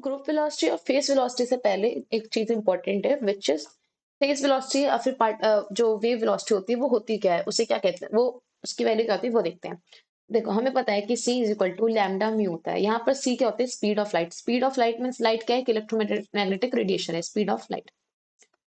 Group velocity और face velocity से पहले एक चीज इंपॉर्टेंट है विच इज फेस वेलोसिटी या फिर जो वेव वेलोसिटी होती है वो होती क्या है, उसे क्या कहते हैं, वो उसकी वैल्यू क्या होती है वो देखते हैं। देखो हमें पता है कि c is equal to lambda mu होता है। यहाँ पर c क्या होता है, speed of light. Speed of light means light क्या है, इलेक्ट्रोमैग्नेटिक रेडिएशन है। स्पीड ऑफ लाइट,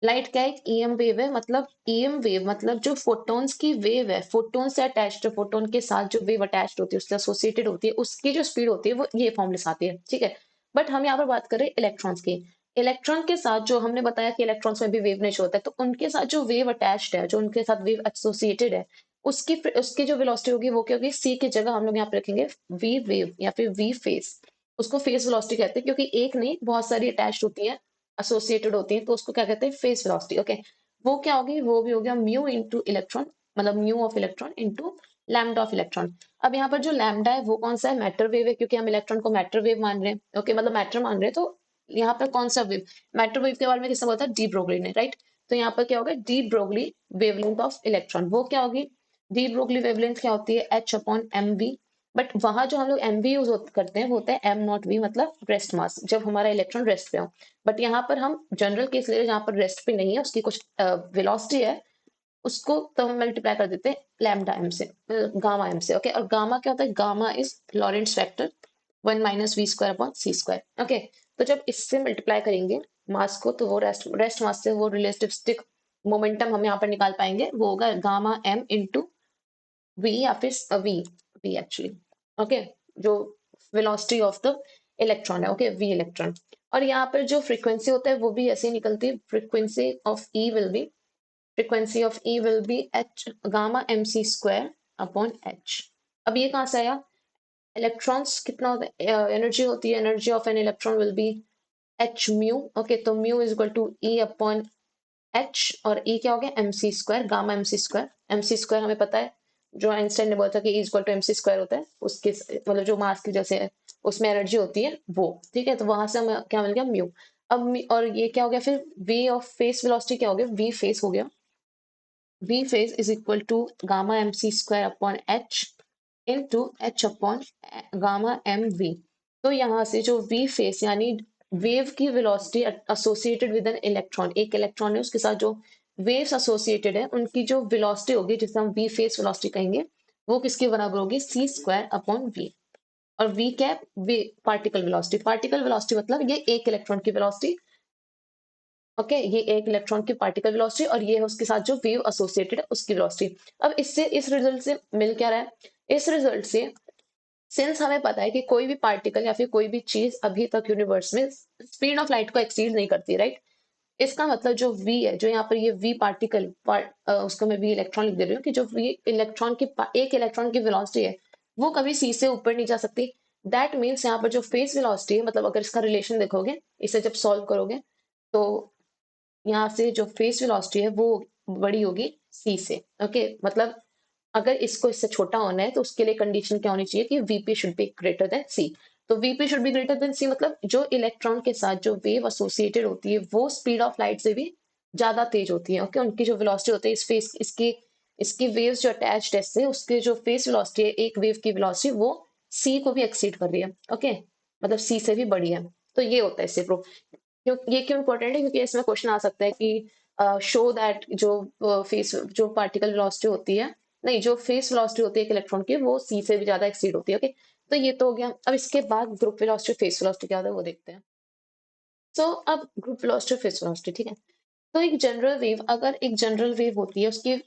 लाइट क्या है, एक ईएम वेव है। मतलब ईएम वेव मतलब जो फोटॉन्स की वेव है, फोटोन से अटैच्ड, फोटोन के साथ जो वेव अटैच्ड होती है उससे एसोसिएटेड होती है, उसकी जो स्पीड होती है वो ये फॉर्मूले आती है, ठीक है। बट हम यहाँ पर बात कर रहे हैं इलेक्ट्रॉन्स की। इलेक्ट्रॉन के साथ जो हमने बताया कि इलेक्ट्रॉन्स में भी वेव नेचर होता है, तो उनके साथ जो वेव अटैच्ड है, जो उनके साथ वेव एसोसिएटेड है, उसकी उसकी जो वेलोसिटी होगी वो क्या होगी, सी की जगह हम लोग यहाँ पे रखेंगे वी वेव या फिर वी फेस। उसको फेस वेलोसिटी कहते हैं, क्योंकि एक नहीं बहुत सारी अटैच्ड होती है, एसोसिएटेड होती है, तो उसको क्या कहते हैं, फेस वेलोसिटी। ओके, वो क्या होगी, वो भी हो गया म्यू इंटू इलेक्ट्रॉन, मतलब mu of electron into lambda of electron. अब यहाँ पर जो लैम्डा है वो कौन सा है, मैटर वेव है, क्योंकि हम इलेक्ट्रॉन को मैटर वेव मान रहे हैं। ओके, मतलब मैटर मान रहे हैं, तो यहाँ पर कौन सा वेव, मैटर वेव के बारे में किसने बोला था, डी ब्रोगली ने, राइट। तो यहाँ पर क्या होगा, de Broglie wavelength of electron, वो क्या होगी, डी ब्रोगली वेवलेंथ क्या होती है, h upon m v. But वहां जो हम लोग एम वी यूज करते हैं वो होता है एम नॉट वी, मतलब रेस्ट मास, जब हमारा इलेक्ट्रॉन रेस्ट पे हो। बट यहाँ पर हम जनरल केस ले रहे हैं जहाँ पर रेस्ट पे नहीं है, उसकी कुछ वेलोसिटी है, उसको तो हम मल्टीप्लाई कर देते हैं लैम्डा एम से, गामा एम से। ओके, और गामा क्या होता है, gamma is Lorentz vector 1 - v² upon c²। Okay, तो जब इससे मल्टीप्लाई करेंगे मास को, तो वो रेस्ट मास से वो रिलेटिविस्टिक मोमेंटम हम यहाँ पर निकाल पाएंगे, वो होगा गामा एम इंटू वी या फिर वी, वी एक्चुअली। ओके, जो वेलोसिटी ऑफ द इलेक्ट्रॉन है, ओके, वी इलेक्ट्रॉन। और यहाँ पर जो फ्रीक्वेंसी होता है वो भी ऐसे ही निकलती है, frequency of E will be, frequency of E will be h gamma mc square upon h। अब ये कहाँ से आया, इलेक्ट्रॉन्स कितना होता है, एनर्जी होती है, energy of an electron will be h mu. Okay, तो mu is equal to E upon h, और E क्या हो गया, mc², गामा mc²। mc² हमें पता है, जो आइंस्टाइन ने बोला था कि E इक्वल टू mc² होता है, उसके मतलब जो मास की जैसे उसमें एनर्जी होती है वो, ठीक है। तो वहां से हमें क्या मिल गया, म्यू। अब और ये क्या हो गया फिर, v ऑफ फेस वेलोसिटी क्या हो गया, v फेस हो गया, v phase is equal to gamma mc² upon h into h upon gamma mv। तो यहाँ से जो v phase यानी वेव की velocity associated with an electron, एक इलेक्ट्रॉन है उसके साथ जो वेव्स एसोसिएटेड है, उनकी जो वेलोसिटी होगी जिसे हम v फेस वेलोसिटी कहेंगे, वो किसके बराबर होगी, c² अपॉन v। और v क्या है, वे पार्टिकल वेलोसिटी। पार्टिकल वेलोसिटी मतलब ये एक इलेक्ट्रॉन की वेलोसिटी, ओके, ये एक इलेक्ट्रॉन की पार्टिकल वेलोसिटी, और ये है उसके साथ जो वेव एसोसिएटेड है उसकी वेलोसिटी। अब इससे इस रिजल्ट से मिल क्या रहा है, इस रिजल्ट से सिंस हमें पता है कि कोई भी पार्टिकल या फिर कोई भी चीज अभी तक यूनिवर्स में स्पीड ऑफ लाइट को एक्सीड नहीं करती, राइट। इसका मतलब जो v है, जो यहाँ पर ये v पार्टिकल उसको मैं v इलेक्ट्रॉन लिख दे रही हूँ, कि जो v इलेक्ट्रॉन की एक इलेक्ट्रॉन की वेलोसिटी है वो कभी c से ऊपर नहीं जा सकती। दैट मीन्स यहाँ पर जो फेस वेलोसिटी है, मतलब अगर इसका रिलेशन देखोगे, इसे जब सॉल्व करोगे, तो यहाँ से जो फेस वेलोसिटी है वो बड़ी होगी c से। ओके, मतलब अगर इसको इससे छोटा होना है तो उसके लिए कंडीशन क्या होनी चाहिए कि VP should be greater than C. तो VP should be greater than C मतलब जो इलेक्ट्रॉन के साथ जो वेव एसोसिएटेड होती है वो स्पीड ऑफ लाइट से भी ज्यादा तेज होती है। ओके, उनकी जो वेलोसिटी होती है इस फेस इसकी इसकी वेव्स जो अटैच्ड है इससे, उसके जो फेस वेलोसिटी है एक वेव की वेलोसिटी वो सी को भी एक्सीड कर रही है। ओके, मतलब सी से भी बड़ी है। तो ये होता है इससे प्रूफ। क्यों ये क्यों इंपॉर्टेंट है, क्योंकि इसमें क्वेश्चन आ सकता है कि शो दैट जो फेस जो पार्टिकल वेलोसिटी होती है, नहीं, जो फेस वेलोसिटी होती है एक इलेक्ट्रॉन की वो सी से भी ज्यादा एक्सीड होती है। ओके, तो ये तो हो गया। अब इसके बाद ग्रुप वेलोसिटी फेस वेलोसिटी क्या होता है वो देखते हैं। सो अब ग्रुप वेलोसिटी फेस वेलोसिटी, ठीक है। तो एक जनरल वेव, अगर एक जनरल वेव होती है उसकी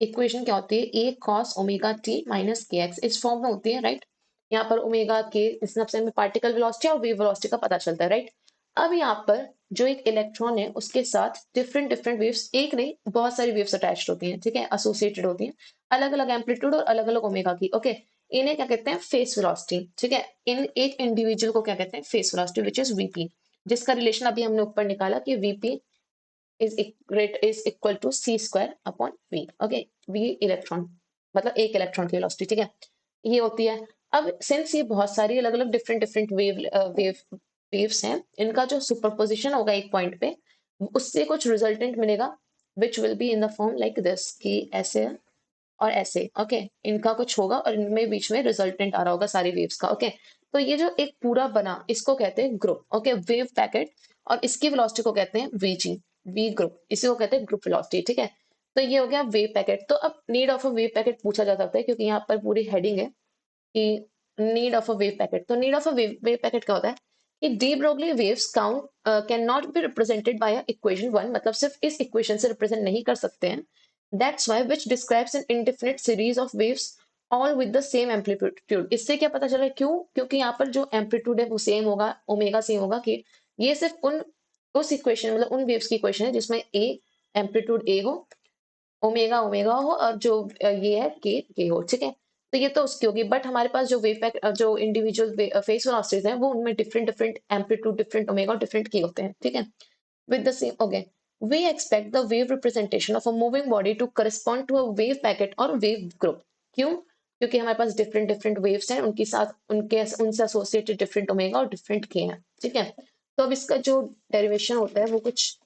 इक्वेशन क्या होती है, ए cos omega T minus k x, इस फॉर्म में होती है, राइट। यहाँ पर ओमेगा के इस सबसे में पार्टिकल वेलोसिटी और वेव वेलोसिटी का पता चलता है, राइट। अब यहाँ पर जो एक इलेक्ट्रॉन है उसके साथ डिफरेंट डिफरेंट वेव्स, एक नहीं बहुत सारी वेव्स अटैच्ड होती हैं, ठीक है, एसोसिएटेड होती हैं, अलग अलग एम्पलीट्यूड और अलग अलग ओमेगा की। ओके, इन्हें क्या कहते हैं, फेस वेलोसिटी, ठीक है। इन एक इंडिविजुअल को क्या कहते हैं, face velocity which is VP, जिसका रिलेशन अभी हमने ऊपर निकाला कि VP is equal to c² upon v। Okay, v electron मतलब एक इलेक्ट्रॉन की वेलोसिटी, ठीक है, ये होती है। अब सिंस ये बहुत सारी अलग अलग डिफरेंट डिफरेंट वेव्स हैं, इनका जो सुपरपोजिशन होगा एक पॉइंट पे, उससे कुछ रिजल्टेंट मिलेगा which will be in the form like this, कि ऐसे और ऐसे। ओके, इनका कुछ होगा और इनमें बीच में रिजल्टेंट आ रहा होगा सारी वेव्स का। ओके, तो ये जो एक पूरा बना इसको कहते हैं ग्रुप, ओके, वेव पैकेट। और इसकी वेलोसिटी को कहते हैं वीजी, वी ग्रुप, इसी को कहते हैं ग्रुप वेलोसिटी, ठीक है। तो ये हो गया वेव पैकेट। तो अब need of a wave packet पूछा जा सकता है, क्योंकि यहाँ पर पूरी हेडिंग है कि need of a wave packet. तो need of a wave packet क्या होता है कि de Broglie waves count can not be represented by equation one, मतलब सिर्फ इस इक्वेशन से रिप्रेजेंट नहीं कर सकते हैं। That's why which describes an indefinite series of waves all with the same amplitude. इससे क्या पता चला, क्यों? क्योंकि यहाँ पर जो एम्पलीट्यूड है वो सेम होगा, ओमेगा सेम होगा। कि ये सिर्फ उन उस इक्वेशन, मतलब उन वेव्स की इक्वेशन है जिसमें ए एम्पलीट्यूड ए हो, ओमेगा ओमेगा हो, और जो ये है के हो, ठीक है। तो ये तो उसकी होगी, बट हमारे पास जो वेव पैक जो इंडिविजुअल फेस वेलोसिटीज हैं वो उनमें different different amplitude, different omega और डिफरेंट के होते हैं, ठीक है। With the same, okay, we expect the wave representation of a moving body to correspond to a wave packet और वेव ग्रुप। क्यों? क्योंकि हमारे पास डिफरेंट डिफरेंट वेव्स हैं, उनके साथ उनके उनसे एसोसिएटेड डिफरेंट ओमेगा और डिफरेंट के हैं, ठीक है। तो अब इसका जो डेरिवेशन होता है वो कुछ,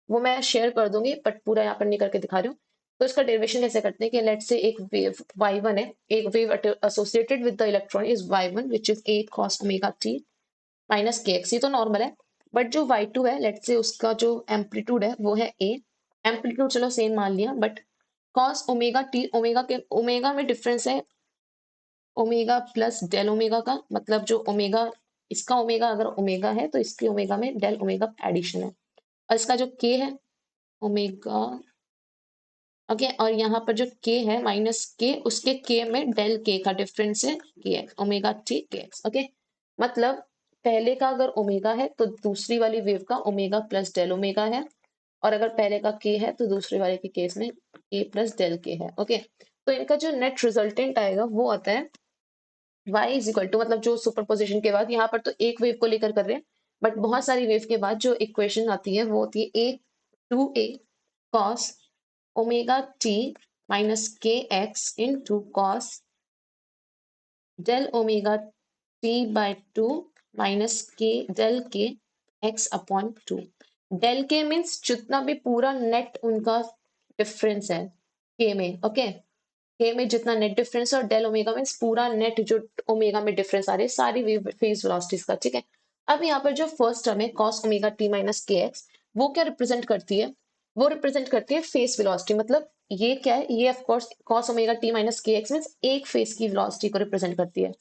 वो मैं शेयर कर दूंगी, बट पूरा यहाँ पर नहीं करके दिखा रही हूँ। तो इसका डेरिवेशन कैसे करते हैं कि लेट्स से एक वेव y1 है, एक wave associated with the electron is y1 which is a cos omega t minus kx, ये तो नॉर्मल है। बट जो y2 है, लेट्स से उसका जो एम्पलीट्यूड है वो है a, एम्पलीट्यूड चलो सेम मान लिया, but cos omega t, omega के ओमेगा में डिफरेंस है, ओमेगा प्लस डेल ओमेगा का, मतलब जो ओमेगा, इसका ओमेगा अगर ओमेगा है तो इसके ओमेगा में डेल ओमेगा एडिशन है। और इसका जो k है ओमेगा, ओके, और यहाँ पर जो k है माइनस के, उसके k में डेल k का डिफरेंस है के एक्स, ओमेगा टी के एक्स, ओके। मतलब पहले का अगर ओमेगा है तो दूसरी वाली वेव का ओमेगा प्लस डेल ओमेगा है, और अगर पहले का k है तो दूसरे वाले के केस में k प्लस डेल k है, ओके। तो इनका जो नेट रिजल्टेंट आएगा वो आता है y इज इक्वल टू, मतलब जो सुपरपोजिशन के बाद, यहाँ पर तो एक वेव को लेकर कर रहे हैं, बट बहुत सारी वेव के बाद जो इक्वेशन आती है वो होती है a cos omega t minus k x into cos del omega t by two minus k del k x upon two. Del k means जितना भी पूरा नेट उनका डिफरेंस है के में, ओके, के में जितना नेट डिफरेंस है, और डेल ओमेगा मीन्स पूरा नेट जो ओमेगा में डिफरेंस आ रही है सारी फेज वेलोसिटीज का, ठीक है। अब यहाँ पर जो फर्स्ट टर्म है cos omega t minus k x, वो क्या रिप्रेजेंट करती है? वो रिप्रेजेंट करती है फेस वेलोसिटी। मतलब ये क्या है, ये of course cos omega t minus k x means एक फेस की वेलोसिटी को रिप्रेजेंट करती है,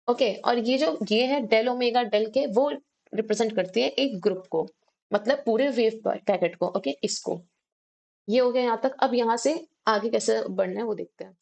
ओके। और ये जो ये है डेल ओमेगा डेल के, वो रिप्रेजेंट करती है एक ग्रुप को, मतलब पूरे वेव पैकेट को, ओके, इसको। ये हो गया यहाँ तक। अब यहाँ से आगे कैसे बढ़ना है वो देखते हैं।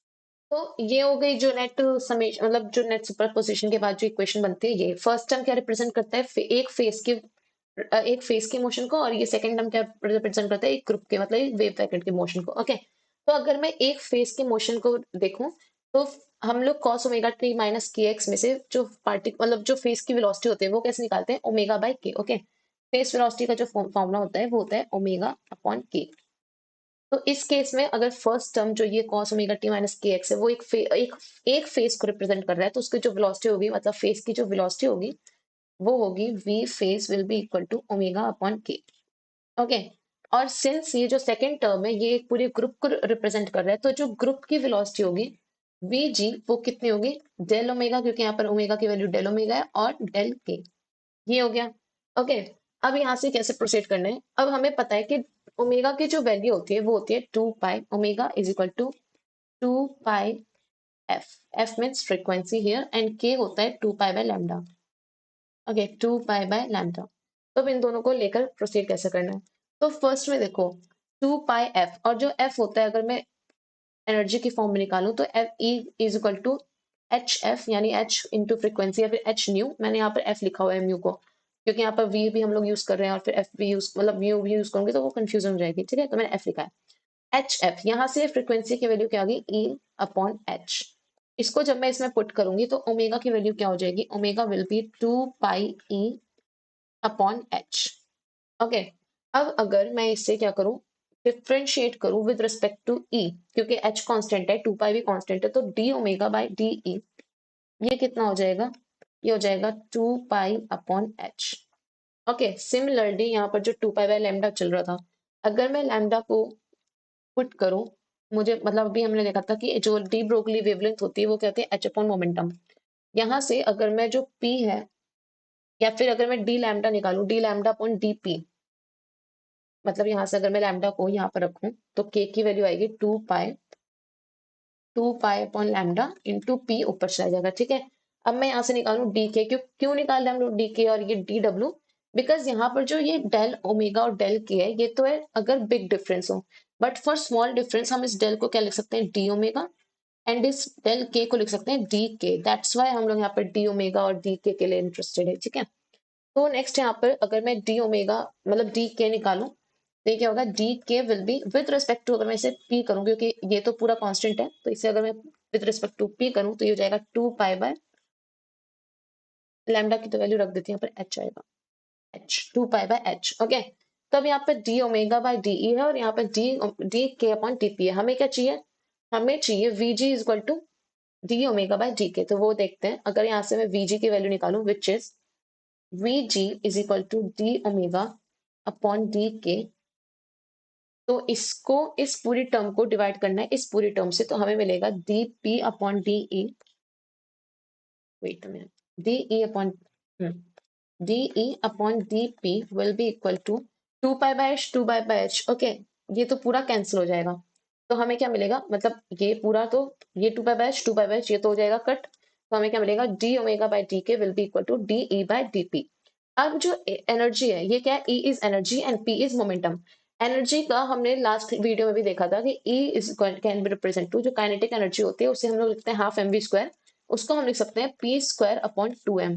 तो ये हो गई जो नेट समेशन, मतलब जो नेट सुपरपोजिशन के बाद जो इक्वेशन बनती है। ये फर्स्ट टर्म क्या रिप्रेजेंट करता है, एक फेस के मोशन को, और ये सेकंड टर्म क्या रिप्रेजेंट करता है, एक ग्रुप के, मतलब एक वेव पैकेट के मोशन को, ओके। तो अगर मैं एक फेस के मोशन को देखूं, तो हम लोग cos omega T minus k x में से जो मतलब जो फेस की वेलोसिटी होती है वो कैसे निकालते हैं, ओमेगा बाय के, ओके। फेस वेलोसिटी का जो फॉर्मूला होता है वो होता है ओमेगा अपॉन के। तो इस केस में अगर फर्स्ट टर्म जो ये cos omega T minus k x है वो एक फेस को रिप्रेजेंट कर रहा है, तो उसकी जो वेलोसिटी होगी, मतलब फेस की जो वेलोसिटी होगी वो होगी v phase will be equal to omega upon k, okay. और सिंस ये जो सेकंड टर्म है ये एक पूरे ग्रुप को रिप्रेजेंट कर रहा है, तो जो ग्रुप की वेलोसिटी होगी vg वो कितनी होगी, डेल ओमेगा, क्योंकि यहाँ पर ओमेगा की वैल्यू डेल ओमेगा है, और डेल के। ये हो गया, ओके। अब यहाँ से कैसे प्रोसीड करना है, अब हमें पता है कि ओमेगा की जो वैल्यू होती है वो होती है 2 pi omega is equal to 2 pi f, f means frequency here, and k होता है 2 pi by lambda, okay, 2 pi by lambda. तो अब इन दोनों को लेकर प्रोसीड कैसे करना है। तो फर्स्ट में देखो 2 पाई एफ, और जो एफ होता है अगर मैं एनर्जी की फॉर्म में निकालूं तो f E is equal to h f, यानी एच इंटू फ्रिक्वेंसी, या फिर एच न्यू। मैंने यहाँ पर एफ लिखा हुआ है म्यू को, क्योंकि यहाँ पर वी भी हम लोग यूज कर रहे हैं, और फिर एफ भी यूज, मतलब म्यू भी यूज करूंगी तो वो कंफ्यूजन हो जाएगी, ठीक है। तो मैंने एफ लिखा है, एच एफ। यहाँ से फ्रिक्वेंसी की वैल्यू क्या आ गई, ई अपॉन एच। इसको जब मैं इसमें पुट करूंगी तो ओमेगा की वैल्यू क्या हो जाएगी, omega will be 2 pi E upon h, okay. अब अगर मैं इससे क्या करूं, डिफ्रेंशिएट करूं विद रिस्पेक्ट टू ई, क्योंकि एच कांस्टेंट है, 2 पाई भी कांस्टेंट है, तो D omega by D E, ये कितना हो जाएगा, ये हो जाएगा 2 pi upon h, okay. Similarly यहाँ पर जो 2 पाई बाय लैम्डा चल रहा था, अगर मैं लैम्डा को पुट करूं, मुझे मतलब अभी हमने देखा था कि जो डी ब्रोगली वेवलेंथ होती है वो कहते हैं एच अपॉन मोमेंटम। यहाँ से अगर मैं जो p है, या फिर अगर मैं डी लैम्डा निकालूं, D lambda upon d P, मतलब यहाँ से अगर मैं लैम्डा को यहाँ पर रखूं तो k की वैल्यू आएगी 2 pi upon lambda into P, ऊपर चला जाएगा। ठीक है, अब मैं यहाँ से निकालूं डी के, क्यों क्यों निकाल रहे हम लोग डी के और ये डी डब्ल्यू, बिकॉज यहाँ पर जो ये डेल ओमेगा और डेल के है, ये तो है अगर बिग डिफरेंस हो, बट फॉर स्मॉल डिफरेंस हम इस डेल को क्या लिख सकते हैं, डी ओमेगा, एंड इस डेल के को लिख सकते हैं डी के। दैट्स वाई हम लोग यहाँ पर डी ओमेगा और डी के लिए इंटरेस्टेड है। ठीक है, तो नेक्स्ट यहाँ पर अगर मैं डी ओमेगा मतलब डी के निकालूं तो ये क्या होगा, d k will be with respect to, अगर मैं इसे पी करूं क्योंकि ये तो पूरा कांस्टेंट है, तो इसे अगर मैं विद रिस्पेक्ट टू पी करूं तो ये हो जाएगा 2 पाई बाय लैम्डा की तो वैल्यू रख देती है यहाँ पर, एच आएगा, h 2 pi by h. Okay, तो अब यहाँ पर d omega by d E है और यहाँ पर d d k upon t p है। हमें क्या चाहिए, हमें चाहिए v g is equal to d omega by d k. तो वो देखते हैं, अगर यहाँ से मैं वी जी की वैल्यू निकालूं which is Vg is equal to d omega upon d k, तो इसको इस पूरी टर्म को डिवाइड करना है इस पूरी टर्म से, तो हमें मिलेगा d p upon d E, wait में d E upon d E upon d p will be equal to 2 pi by h 2 pi by h. Okay, ये तो पूरा कैंसिल हो जाएगा, तो हमें क्या मिलेगा, मतलब ये पूरा तो ये 2 पाई बाय एच ये तो हो जाएगा कट, तो हमें क्या मिलेगा, d omega by d k will be equal to d E by d p. अब जो एनर्जी है ये क्या है, E is energy and P is momentum. Energy का हमने लास्ट वीडियो में भी देखा था कि E is can be represent to, जो काइनेटिक एनर्जी होती है उसे हम लोग लिखते हैं हाफ एम वी स्क्वायर, उसको हम लिख सकते हैं P square upon 2m।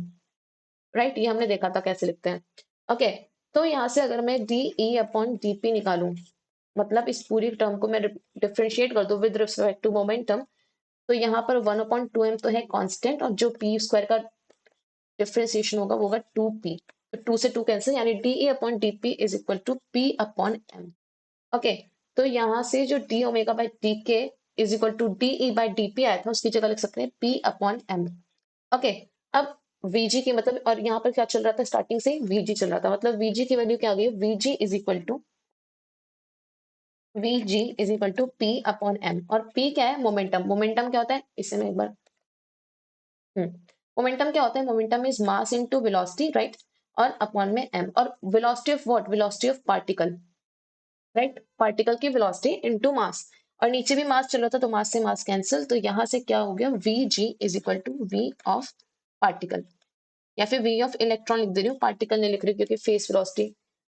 Right, ये हमने देखा था कैसे लिखते हैं। ओके, तो यहाँ से अगर मैं D E upon d P निकालूं, मतलब इस पूरी टर्म को मैं डिफ्रेंशिएट कर दूं विद रिस्पेक्ट टू मोमेंटम, तो यहाँ पर 1/2m तो है कांस्टेंट, और जो पी स्क्वायर का डिफरेंशिएशन होगा वो होगा 2p, तो 2 से 2 कैंसिल, यानी D E upon d P is equal to p upon M. Okay, तो यहाँ से जो डी ओमेगा बाय डी के is equal to d E by d P आया था, उसकी जगह लिख सकते हैं पी अपॉन एम। ओके, अब वीजी की मतलब, और यहाँ पर क्या चल रहा था, स्टार्टिंग से वीजी चल रहा था, मतलब वीजी की वैल्यू क्या आ गई, v g is equal to p upon m, और पी क्या है, मोमेंटम। मोमेंटम क्या होता है, इसे मैं एक बार मोमेंटम क्या होता है, momentum is mass into velocity, right, और अपॉन में एम, और velocity of what, velocity of particle, right, particle की वेलोसिटी इनटू मास, और नीचे भी मास चल रहा था तो मास से मास कैंसिल, तो यहां से क्या हो गया, v g is equal to v of particle, या फिर वी ऑफ इलेक्ट्रॉन लिख दे रही हूँ, पार्टिकल नहीं लिख रही क्योंकि फेस वेलोसिटी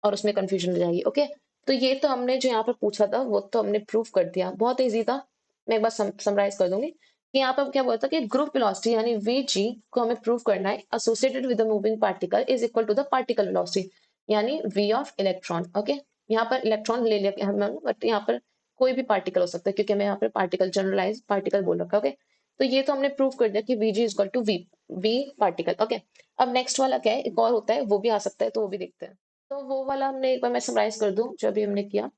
और उसमें कंफ्यूजन हो जाएगी। ओके, तो ये तो हमने जो यहाँ पर पूछा था वो तो हमने प्रूव कर दिया, बहुत इजी था। मैं एक बार समराइज कर दूंगी कि यहाँ पर क्या बोला था कि ग्रुप वेलोसिटी यानी वी जी को हमें प्रूव करना है, associated with the moving particle is equal to the particle velocity, यानी वी ऑफ इलेक्ट्रॉन। ओके, यहाँ पर इलेक्ट्रॉन ले लिया हम, बट यहाँ पर कोई भी पार्टिकल हो सकता है क्योंकि मैं यहाँ पर पार्टिकल जनरलाइज पार्टिकल बोल रखा है। ओके, तो ये तो हमने प्रूव कर दिया कि v g is equal to v particle. Okay, अब नेक्स्ट वाला क्या है, एक और होता है वो भी आ सकता है, तो वो भी देखते हैं। तो वो वाला हमने एक बार मैं समराइज कर दूं, जो अभी हमने किया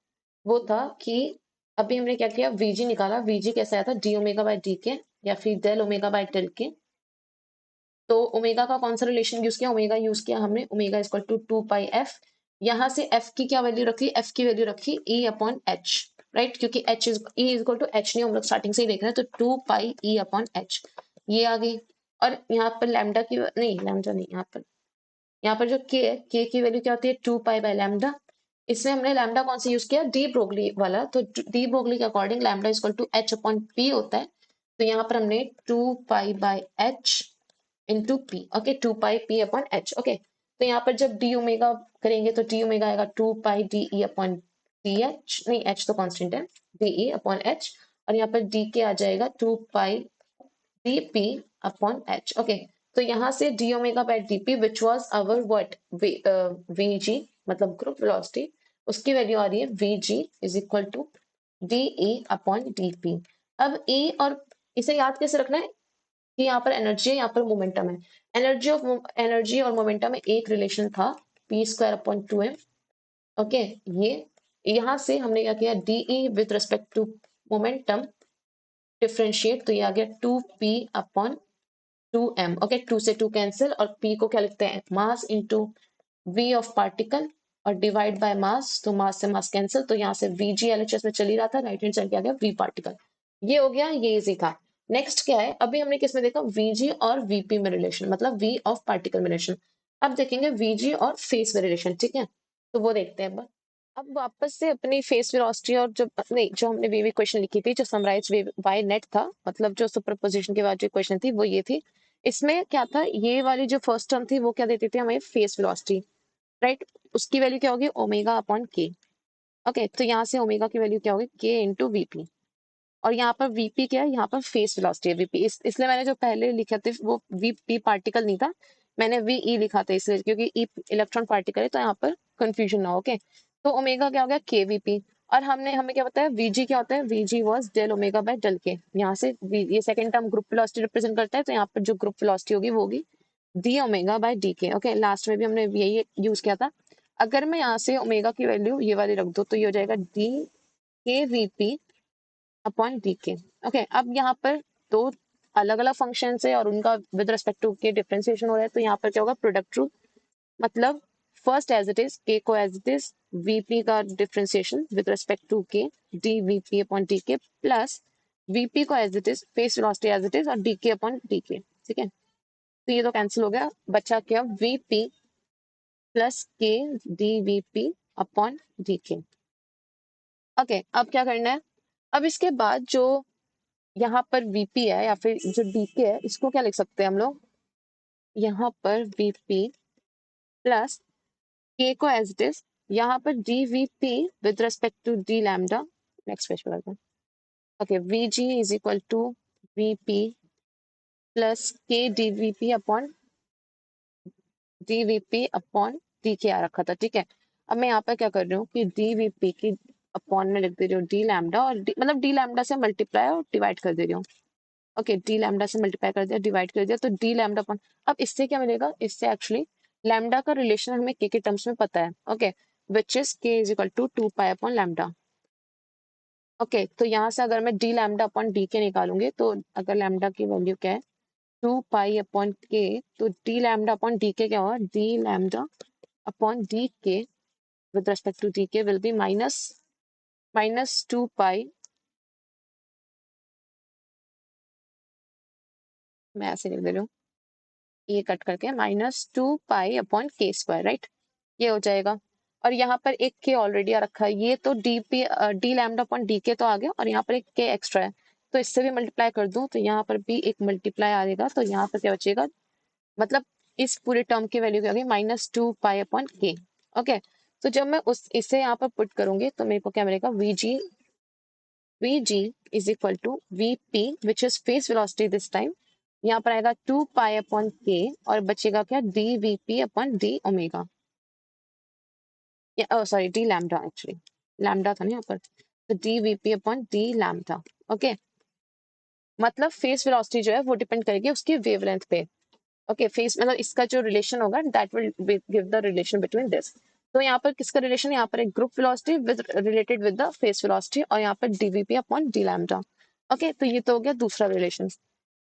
वो था कि अभी हमने क्या किया, वीजी निकाला, वीजी कैसे आया था, डी ओमेगा बाय डी के या फिर डेल ओमेगा बाय डेल के। तो ओमेगा का कौन सा रिलेशन यूज किया, ओमेगा यूज किया हमने, omega is equal to 2 pi f, यहाँ से एफ की क्या वैल्यू रखी, एफ की वैल्यू रखी ई अपॉन एच, राइट, क्योंकि h is E is equal to h नहीं, हम लोग स्टार्टिंग से ही देख रहे हैं, तो 2 पाई ई अपॉन एच ये आ गई। और यहाँ पर लैम्डा की नहीं, लैम्डा नहीं, यहाँ पर जो के है, के की वैल्यू क्या होती है, 2 पाई बाय लैम्डा। इसमें हमने लैम्डा कौन सा यूज किया, डी ब्रोगली वाला, तो डी ब्रोगली के according lambda is equal to h upon p होता है, तो यहाँ पर हमने 2 pi by h into p. Okay, 2 pi p upon h. Okay, तो यहाँ पर जब डी ओमेगा करेंगे तो डी ओमेगा आएगा 2 pi d E upon d h, नहीं एच तो कांस्टेंट है, डी ई अपॉन एच, और यहाँ पर डी के आ जाएगा 2 pi d p upon h. Okay, तो यहाँ से d omega by d p which was our what v g, मतलब ग्रुप वेलोसिटी, उसकी वैल्यू आ रही है v g is equal to d E upon d p. अब ई और इसे याद कैसे रखना है कि यहाँ पर एनर्जी है, यहाँ पर मोमेंटम है, एनर्जी और मोमेंटम में एक रिलेशन था, P square upon 2m। Okay, ये यहाँ से हमने क्या किया, d E with respect to momentum differentiate, तो ये आ गया 2p अपॉन 2m। ओके, 2 से 2 कैंसिल, और p को क्या लिखते हैं, mass into v of particle, और डिवाइड बाय मास, तो मास से मास कैंसिल, तो यहाँ से vg LHS में चल ही रहा था, राइट हैंड साइड क्या आ गया v पार्टिकल। ये हो गया, ये इजी था। नेक्स्ट क्या है, अभी हमने किसमें देखा, वीजी और वीपी में रिलेशन, मतलब वी ऑफ पार्टिकल में रिलेशन। अब देखेंगे वीजी और फेस में रिलेशन, ठीक है, तो वो देखते हैं अब वापस से अपनी फेस वेलोसिटी और जो नहीं, जो हमने वे क्वेश्चन लिखी थी, जो समराइज वे बाय नेट था, मतलब जो सुपरपोजिशन के बाद जो क्वेश्चन थी वो ये थी। इसमें क्या था, ये वाली जो फर्स्ट टर्म थी वो क्या देती थी हमें, फेस वेलोसिटी, राइट। उसकी वैल्यू क्या होगी, ओमेगा अपॉन के। ओके, तो यहाँ से ओमेगा की वैल्यू क्या होगी, के इंटू वीपी। और यहाँ पर वीपी क्या है, यहाँ पर फेस वेलोसिटी है वीपी, इसलिए मैंने जो पहले लिखा था वो वीपी पार्टिकल नहीं था, मैंने वीई लिखा था इसलिए, क्योंकि ई इलेक्ट्रॉन पार्टिकल है, तो यहाँ पर कंफ्यूजन ना हो। ओके, तो ओमेगा क्या हो गया, के वीपी। और हमें क्या पता है, वीजी क्या होता है, V G was del omega by del के। यहाँ से ये second term group velocity represent करता है, तो यहाँ पर जो ग्रुप वेलोसिटी होगी वो होगी डी ओमेगा बाय डी के। ओके, लास्ट में भी हमने यही यूज किया था। अगर मैं यहाँ से ओमेगा की वैल्यू ये वाली रख दूँ तो ये हो जाएगा डी के वीपी अपॉन डी के। ओके, अब यहाँ पर दो अलग अलग फंक्शन है और उनका with respect to k differentiation हो रहा है, तो यहाँ पर क्या होगा, प्रोडक्ट रूल, मतलब first as it is, k को एज इट इज, वीपी का differentiation with respect to k, d VP upon d k, plus v p को as it is, phase velocity as it is, और d k upon d k, ठीक है। तो ये तो cancel हो गया, बचा क्या, VP plus k d VP upon d के। ओके, अब क्या करना है, अब इसके बाद जो यहाँ पर वीपी है या फिर जो डीके है, इसको क्या लिख सकते हैं हम लोग, यहाँ पर वीपी प्लस के को एज इट इज, यहाँ पर d VP with respect to d lambda. Next page पर करते हैं। Okay, VG is equal to VP plus k d VP upon dVP upon d k आ रखा था, ठीक है। अब मैं यहाँ पर क्या कर रही हूँ कि डीवीपी की अपॉन में लिख दे रही हूँ डी लैम्डा, और मतलब डी लैम्डा से मल्टीप्लाई और डिवाइड कर दे रही हूँ। ओके, डी लैम्डा से मल्टीप्लाई कर दिया, डिवाइड कर दिया, तो डी लैम्डा अपॉन, अब इससे क्या मिलेगा, इससे एक्चुअली लैम्डा का रिलेशन हमें के टर्म्स में पता है। Okay, which is k is equal to 2 pi upon lambda. Okay, तो यहाँ से अगर मैं डी लैम्डा अपॉन डी के निकालूंगी, तो अगर लैम्डा की वैल्यू क्या है, 2 पाई अपॉन के, तो डी लैम्डा अपॉन डी के क्या होगा, डी लैम्डा अपॉन डी के with respect to dk will be minus 2 pi, मैं ऐसे लिख दे रही हूँ, ये कट करके -2 पाई अपॉन के स्क्वायर, राइट, ये हो जाएगा। और यहाँ पर एक के ऑलरेडी आ रखा है, ये तो D lambda upon d k तो आ गया, और यहाँ पर एक के एक्स्ट्रा है, तो इससे भी मल्टीप्लाई कर दूं तो यहाँ पर भी एक मल्टीप्लाई आ जाएगा, तो यहाँ पर क्या बचेगा, मतलब इस पूरे टर्म की वैल्यू क्या होगी, -2 पाई अपॉन के। ओके, तो जब मैं उस इसे यहाँ पर पुट करूंगी तो मेरे को क्या मिलेगा, Vg is equal to Vp, which is phase velocity this time. यहाँ पर आएगा 2 पाई अपॉन के, और बचेगा क्या, D VP upon D omega, sorry D lambda, actually lambda था ना यहाँ पर, तो D VP upon D lambda. Okay, मतलब फेस वेलोसिटी जो है वो डिपेंड करेगी उसकी वेवलेंथ पे। ओके, फेस मतलब इसका जो रिलेशन होगा that will give the relation between this. तो यहाँ पर किसका रिलेशन, यहाँ पर एक group velocity with related with the face velocity, और यहाँ पर DVP upon D lambda. Okay, तो ये तो हो गया दूसरा रिलेशन।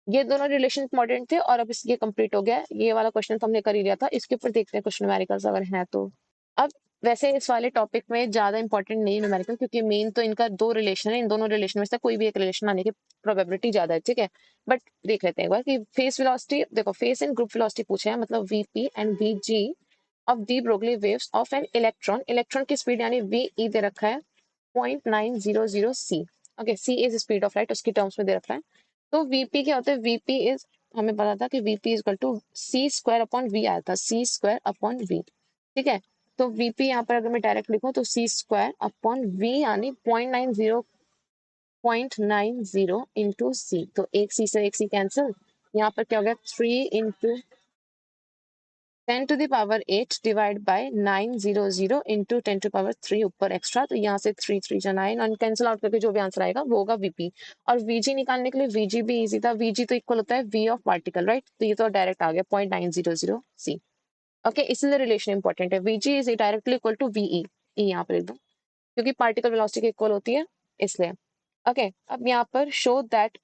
ये दोनों रिलेशन इंपॉर्टेंट थे, और अब ये कंप्लीट हो गया, ये वाला क्वेश्चन तो हमने कर ही लिया था, इसके ऊपर देखते हैं कुछ न्यूमेरिकल्स अगर हैं तो। अब वैसे इस वाले टॉपिक में ज्यादा इंपॉर्टेंट नहीं न्यूमेरिकल, क्योंकि मेन तो इनका दो रिलेशन है, इन दोनों रिलेशन में से कोई भी एक रिलेशन आने की प्रोबेबिलिटी ज्यादा है, ठीक है। बट देख लेते हैं एक बार कि फेस वेलोसिटी, देखो फेस एंड ग्रुप वेलोसिटी पूछे हैं, मतलब VP and VG of de Broglie waves of an electron, electron की स्पीड यानी वी दे रखा है 0.900 C. Okay, C is speed of light, उसकी टर्म्स में दे रखा है। तो वीपी क्या होता है, वीपी इज, हमें पता था कि v p is equal to c square upon v आया था, सी स्क्वायर अपॉन वी, ठीक है। तो वीपी यहाँ पर अगर मैं डायरेक्ट लिखूं तो सी स्क्वायर अपॉन वी यानी 0.90 इंटू सी, तो एक सी से एक सी कैंसिल, यहाँ पर क्या हो गया 3 इंटू 10⁸ डिवाइड बाय 900 इंटू 10⁻³ ऊपर एक्स्ट्रा, तो यहाँ से 3 3 जा 9, और कैंसिल आउट करके जो भी आंसर आएगा वो होगा वीपी। और वीजी निकालने के लिए वीजी भी इजी था, वीजी तो इक्वल होता है वी ऑफ पार्टिकल, राइट, तो ये तो डायरेक्ट आ गया 0.900 सी। ओके, इसलिए रिलेशन इंपॉर्टेंट है, VG is directly equal to VE, E यहाँ पर लिख दो, क्योंकि पार्टिकल वेलोसिटी के इक्वल होती है इसलिए। ओके, अब यहाँ पर शो दैट,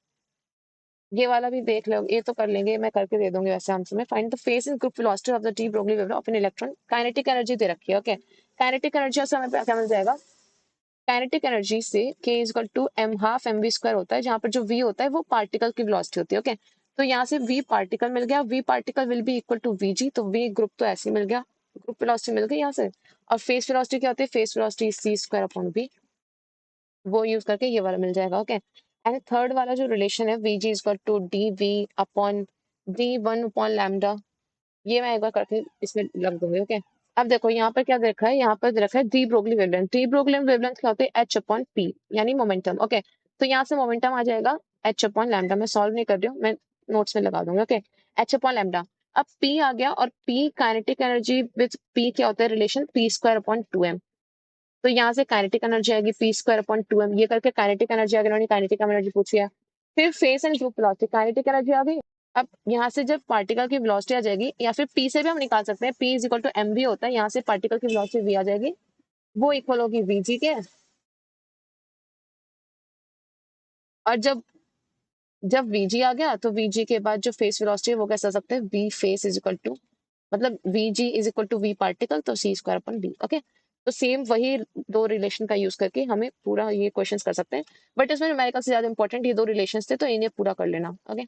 ये वाला भी देख लो, ये तो कर लेंगे, मैं करके दे दूंगी वैसे आंसर में। Find the phase in group velocity of the de Broglie wave of an electron, kinetic energy दे रखी है। ओके, काइनेटिक एनर्जी से हमें क्या मिल जाएगा, काइनेटिक एनर्जी से k is equal to m half mv square होता है, जहां पर जो v होता है वो पार्टिकल की वेलोसिटी होती है। ओके, तो यहाँ से v पार्टिकल मिल गया, v particle will be equal to vg, तो v ग्रुप तो ऐसे मिल गया, ग्रुप वेलोसिटी मिल गई यहाँ से। और फेस वेलोसिटी क्या होती है, face velocity c square upon v, वो यूज करके ये वाला मिल जाएगा। ओके, एंड थर्ड वाला जो रिलेशन है vg is equal to dv upon d1 upon lambda, ये मैं एक बार करके इसमें लग दूंगी। ओके, अब देखो यहाँ पर क्या दे रखा है, यहाँ पर दे रखा है de Broglie wavelength. De Broglie wavelength क्या होती है, एच अपॉन पी, यानी मोमेंटम। ओके, तो यहाँ से मोमेंटम आ जाएगा एच अपॉन लैम्डा, मैं सॉल्व नहीं कर रही हूँ, मैं नोट्स में लगा दूंगी। Okay, h upon lambda. अब पी आ गया, और p kinetic energy with p क्या होता है, relation p square upon two m. तो यहाँ से काइनेटिक एनर्जी आएगी p square upon two M, ये करके काइनेटिक एनर्जी आ गई, उन्होंने काइनेटिक एनर्जी पूछी है। फिर phase and group velocity, kinetic energy आ गई। अब यहाँ से जब पार्टिकल की वेलोसिटी आ जाएगी, या फिर पी से भी हम निकाल सकते हैं, p is equal to m भी होता है, यहाँ से पार्टिकल की वेलोसिटी वी आ जाएगी, वो इक्वल होगी वी जी के। और जब जब वी जी आ गया, तो वी जी के बाद जो फेस वेलोसिटी है वो कैसे आ सकते हैं, v phase is equal to, मतलब v g is equal to v particle, तो C square upon d. Okay, तो सेम वही दो रिलेशन का यूज करके हमें पूरा ये क्वेश्चंस कर सकते हैं, बट इसमें न्यूमेरिकल से ज्यादा इंपॉर्टेंट ये दो रिलेशंस थे, तो इन्हें पूरा कर लेना। ओके।